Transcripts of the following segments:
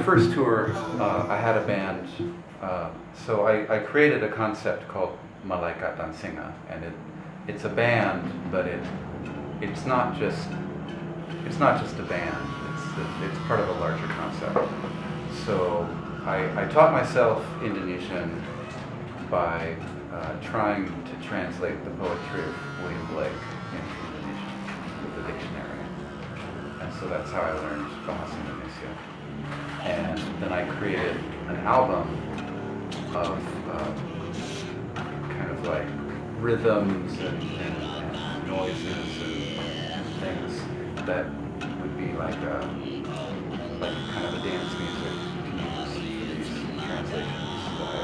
first tour, I had a band. So I created a concept called Malaikat dan Singa, and it's a band, but it's not just a band. It's part of a larger concept. So I taught myself Indonesian by trying to translate the poetry of William Blake into Indonesian with the dictionary. And so that's how I learned Bahasa Indonesia. And then I created an album of kind of like rhythms and noises and things that would be like kind of a dance music to use for these translations that I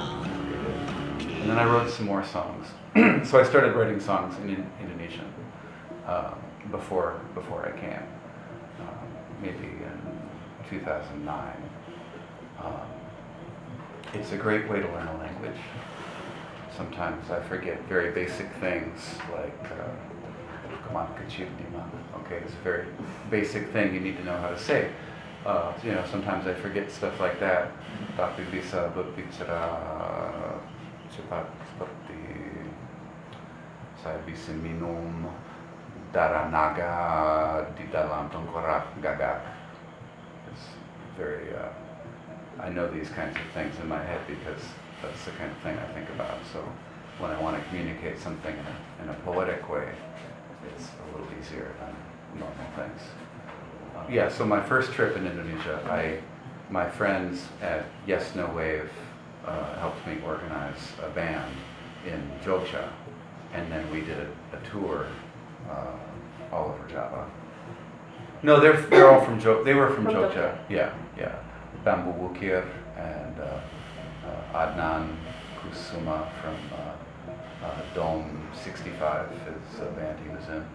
created. And then I wrote some more songs. So I started writing songs in Indonesian before I came, maybe in 2009. It's a great way to learn a language. Sometimes I forget very basic things like okay, it's a very basic thing you need to know how to say. Sometimes I forget stuff like that. Tapi bisa berbicara cepat seperti saya bisa minum darah naga di dalam tengkorak gagak. It's very, I know these kinds of things in my head because that's the kind of thing I think about. So when I want to communicate something in a poetic way, it's a little easier than normal things. So my first trip in Indonesia, my friends at Yes No Wave helped me organize a band in Jogja, and then we did a tour all over Java. No, they're all from Jogja. They were from Jogja. Yeah. Bambu Wukir and Adnan Kusuma from Dome 65 is a band he was in.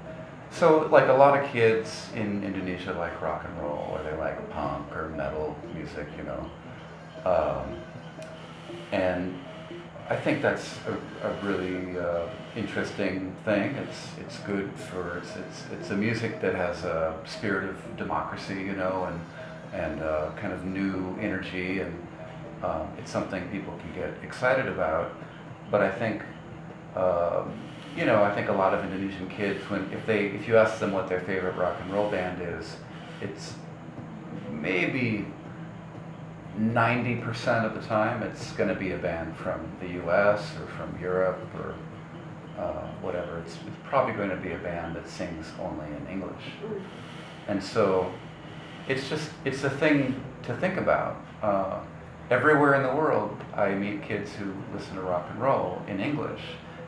So like a lot of kids in Indonesia like rock and roll, or they like punk or metal music, and I think that's a really interesting thing. It's good for it's a music that has a spirit of democracy, and kind of new energy, and it's something people can get excited about. But I think I think a lot of Indonesian kids, if you ask them what their favorite rock and roll band is, it's maybe 90% of the time it's going to be a band from the U.S. or from Europe or whatever. It's probably going to be a band that sings only in English. And so it's a thing to think about. Everywhere in the world, I meet kids who listen to rock and roll in English,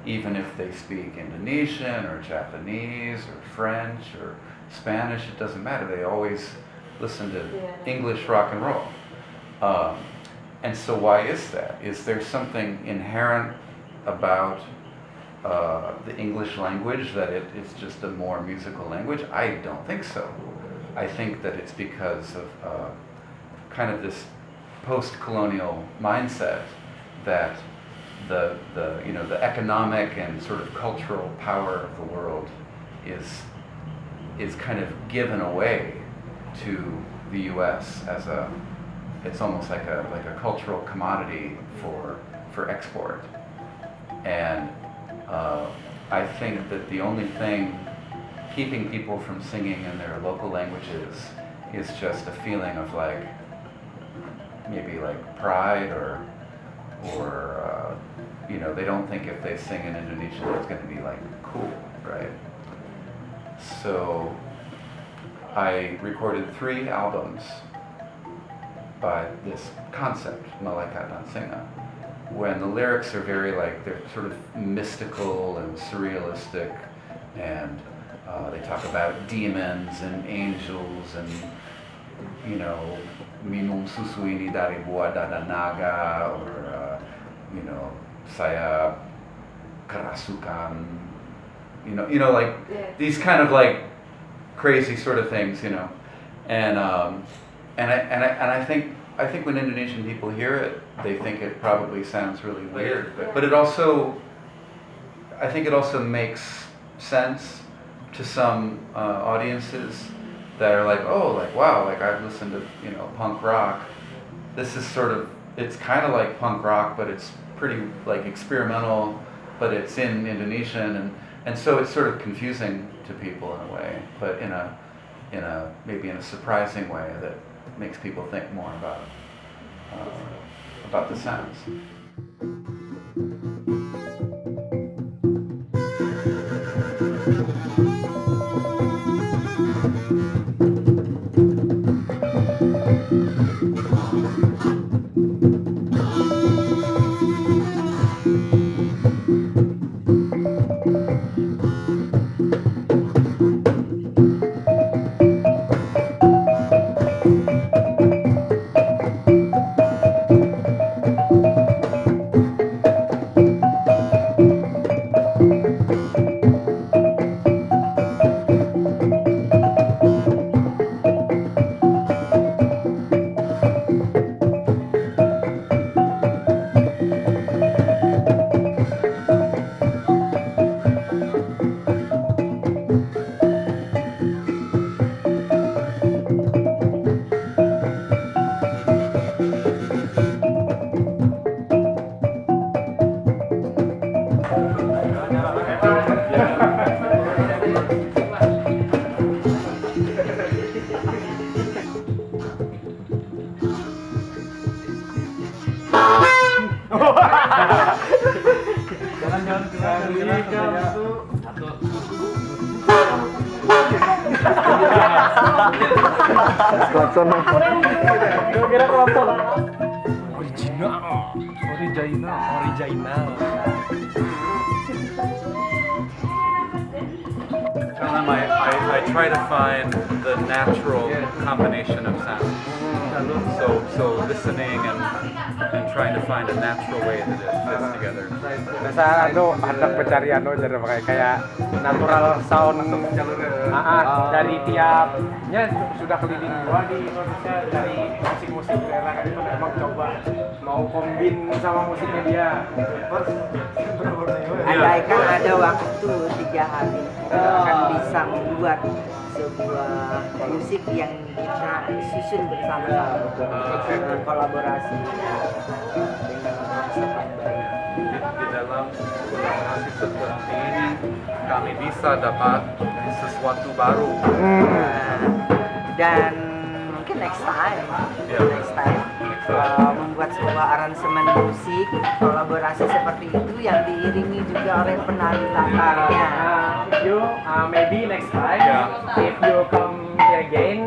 even if they speak Indonesian or Japanese or French or Spanish. It doesn't matter. They always listen to English rock and roll. And so why is that? Is there something inherent about the English language that it's just a more musical language? I don't think so. I think that it's because of kind of this post-colonial mindset that the economic and sort of cultural power of the world is kind of given away to the U.S. as it's almost like a cultural commodity for export. And I think that the only thing keeping people from singing in their local languages is just a feeling of maybe pride or they don't think if they sing in Indonesian it's going to be cool, right? So I recorded 3 albums by this concept, Malaikat dan Singa, when the lyrics are very they're sort of mystical and surrealistic, and they talk about demons and angels and minum susu ini dari buah dada naga, or saya kerasukan, these kind of crazy sort of things, and I think when Indonesian people hear it, they think it probably sounds really weird, but it also, I think it also makes sense to some audiences that are wow, I've listened to punk rock, this is sort of, it's kind of like punk rock, but it's pretty like experimental, but it's in Indonesian, and so it's sort of confusing to people in a way, but in a maybe in a surprising way that makes people think more about the sounds. Original. I try to find the natural combination of sounds. So listening and trying to find a natural way that it fits together. Biasa hendak pencarian kayak natural sound dari tiapnya sudah keliling gua di Indonesia dari musik-musik daerah itu memang coba mau kombin sama musiknya dia. Andaikan ada waktu 3 hari, kita akan bisa membuat sebuah musik yang kita susun bersama-sama, kolaborasi dengan konsep baru. Di dalam kolaborasi seperti ini kami bisa dapat sesuatu baru. Dan mungkin next time membuat sebuah aransemen musik kolaborasi seperti itu yang diiringi juga oleh penari latarnya. You maybe next time if you come here again,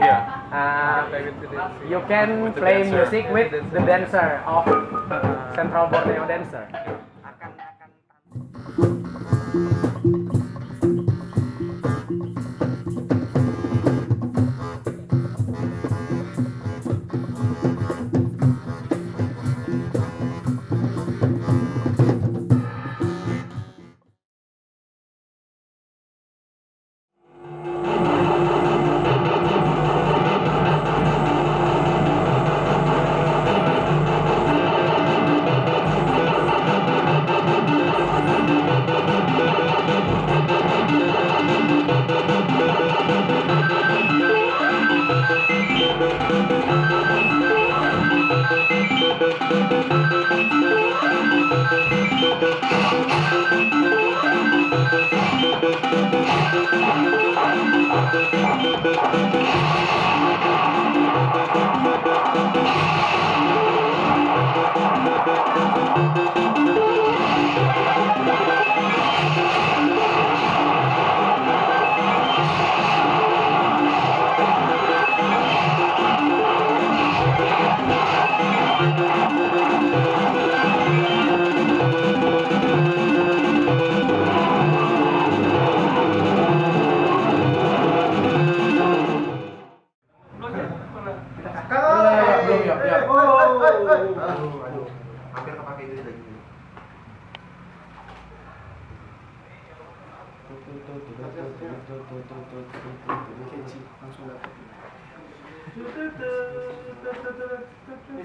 you can play music with the dancer of Central Borneo dancer.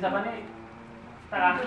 Bisa apa nih? Setengah.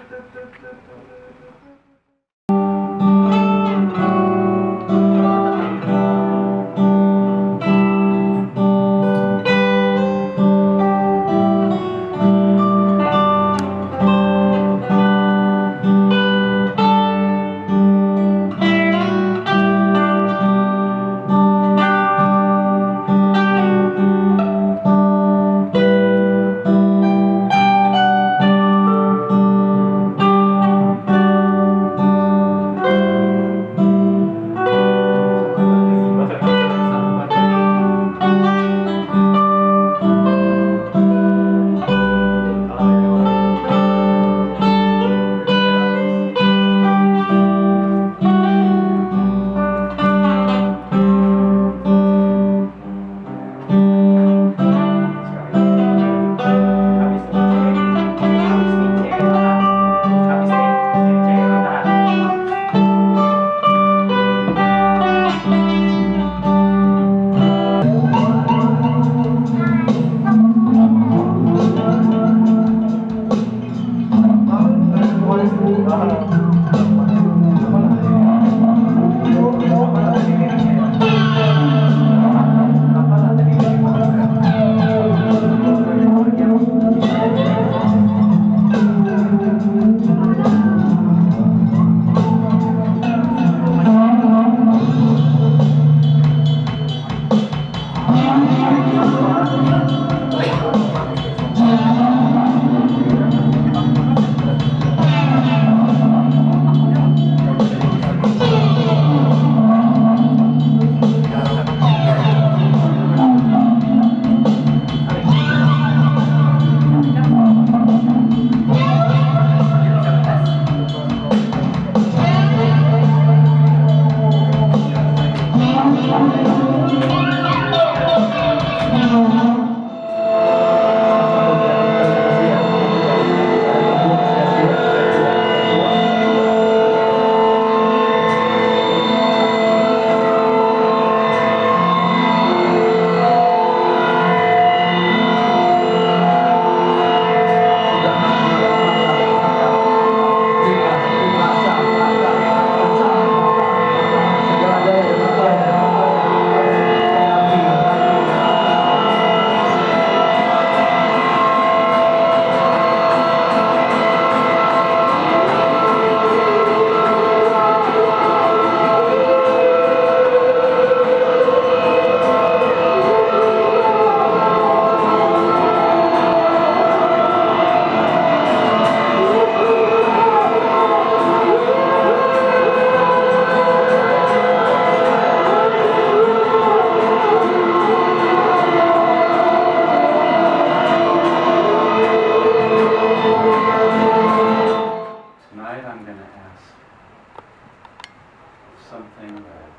something that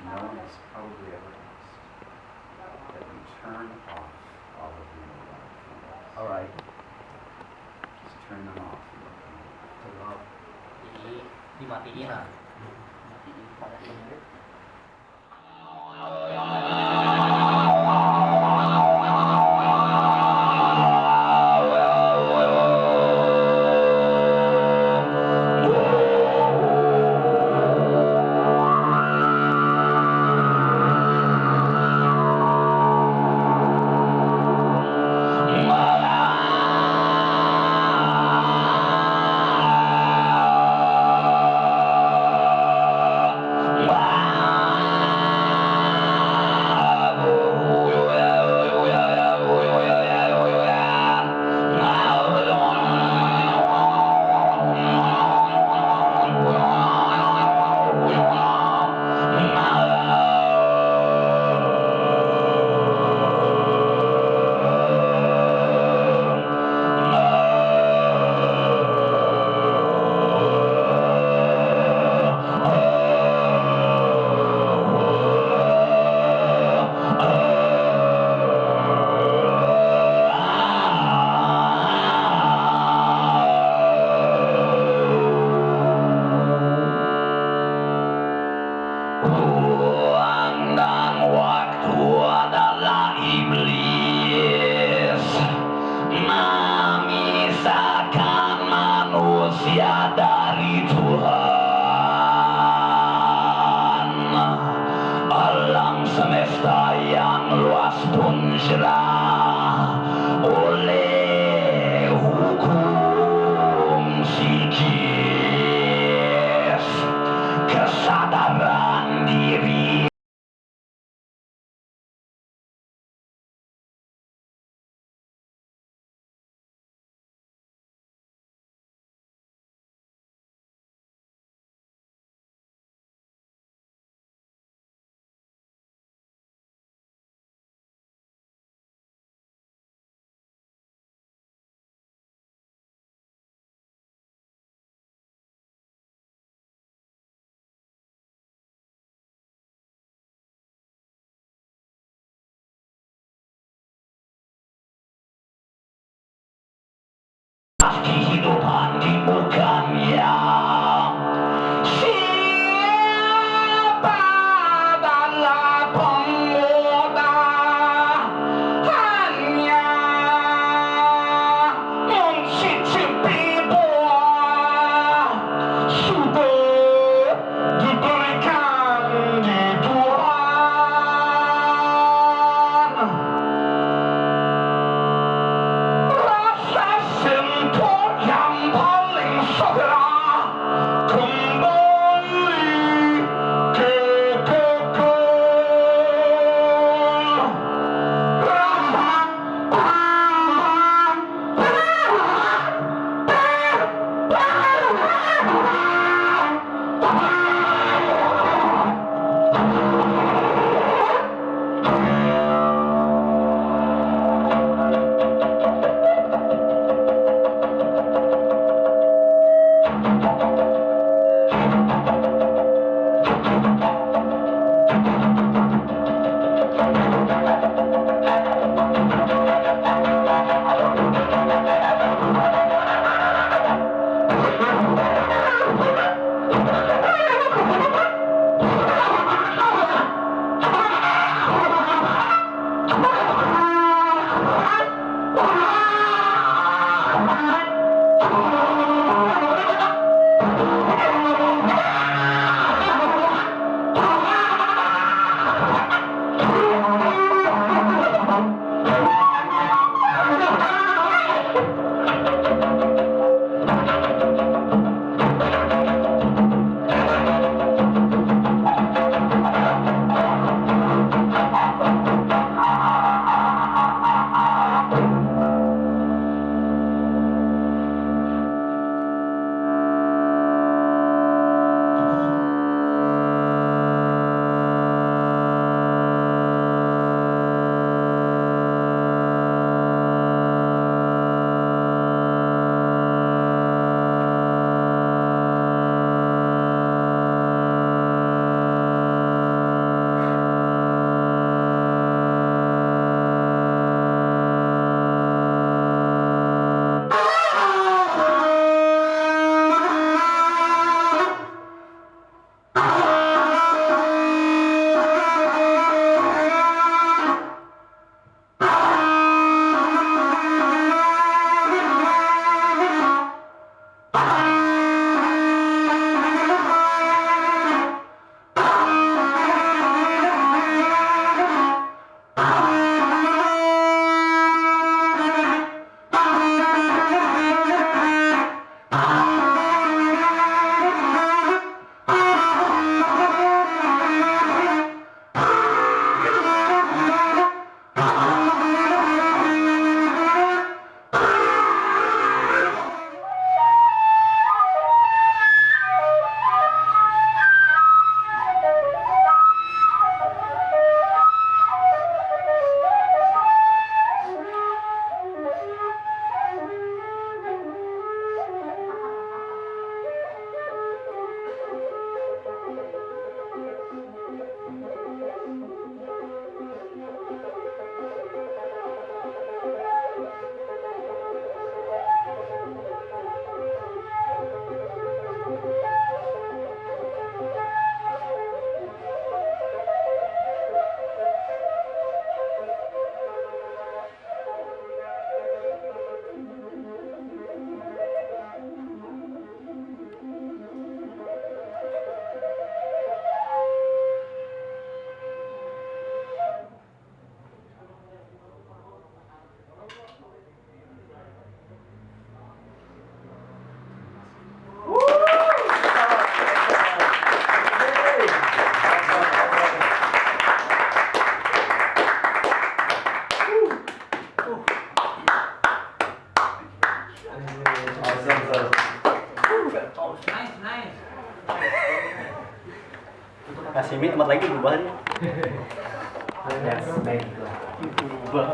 no one has probably ever asked. That you turn off all of your mobile phones. All right. Just turn them off. Terus dimatiin lah. Kehidupan di bukannya siapa adalah pemuda hanya mencicipi buah sudah diberikan di Tuhan. Rasa sentuh yang Kasih mie tempat lagi berubah nih. Berubah.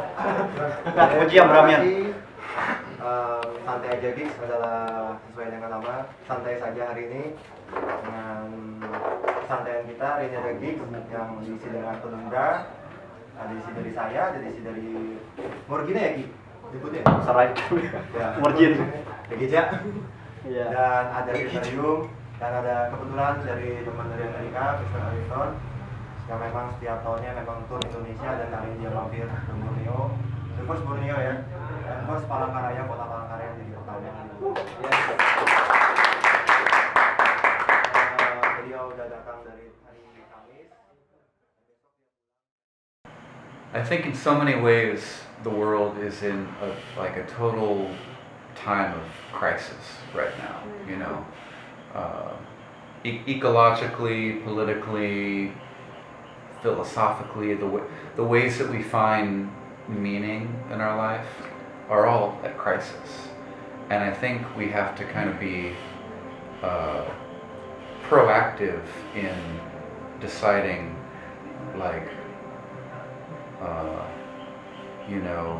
Nah, puji yang Bramian. Santai aja gigs adalah sesuai dengan nama santai saja hari ini dengan kesantaian kita. Hari ini ada gigs yang diisi dengan penunda, ada diisi dari saya, ada diisi dari Morgina ya Ki? Disebutnya? Sarai. Ya. Morgin. Geja. Iya. Dan ada Criterium dan ada kebetulan dari teman dari Amerika, Mr. Arrington, yang memang setiap tahunnya memang tur Indonesia dan kali ini dia mampir ke Borneo. The first Borneo ya, dan first Palangkaraya, kota Palangkaraya yang jadi kotanya. Beliau udah datang dari hari Kamis. I think in so many ways the world is in like a total time of crisis right now, you know, ecologically, politically, philosophically, the ways that we find meaning in our life are all at crisis. And I think we have to kind of be proactive in deciding, like, you know,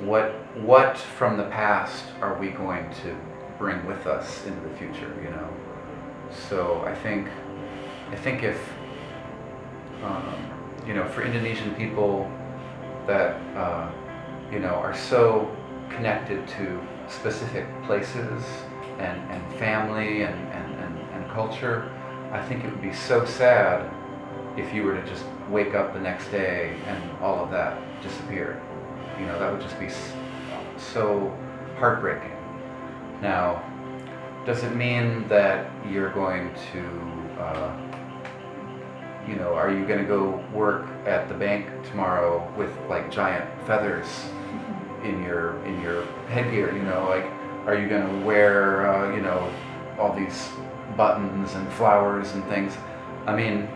what from the past are we going to bring with us into the future, you know? So I think if you know, for Indonesian people that you know, are so connected to specific places and family and culture, I think it would be so sad if you were to just wake up the next day and all of that disappeared. You know, that would just be so heartbreaking. Now, does it mean that you're going to, you know, are you going to go work at the bank tomorrow with like giant feathers in your headgear? You know, like, are you going to wear, you know, all these buttons and flowers and things? I mean,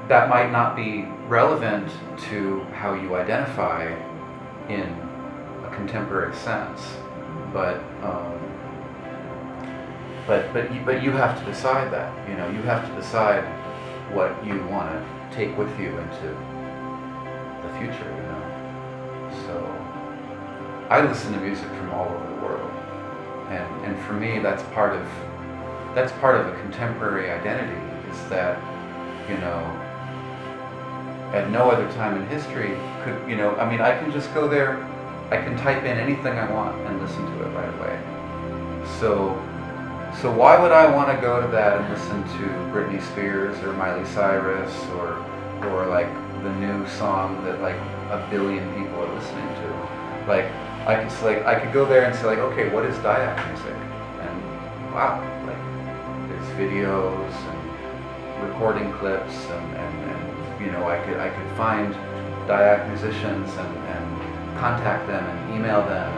that might not be relevant to how you identify in a contemporary sense, but you have to decide that. You know, you have to decide what you want to take with you into the future. You know, so I listen to music from all over the world, and for me, that's part of a contemporary identity. Is that, you know, at no other time in history could, you know, I mean, I can just go there, I can type in anything I want and listen to it right away. So why would I want to go to that and listen to Britney Spears or Miley Cyrus or like the new song that like 1 billion people are listening to? Like, I could go there and say like, okay, what is Dayak music? And wow, like, there's videos and recording clips and you know, I could find Dayak musicians and contact them and email them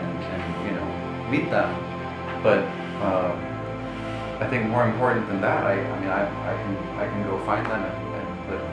and you know, meet them. But I think more important than that, I mean, I can go find them and live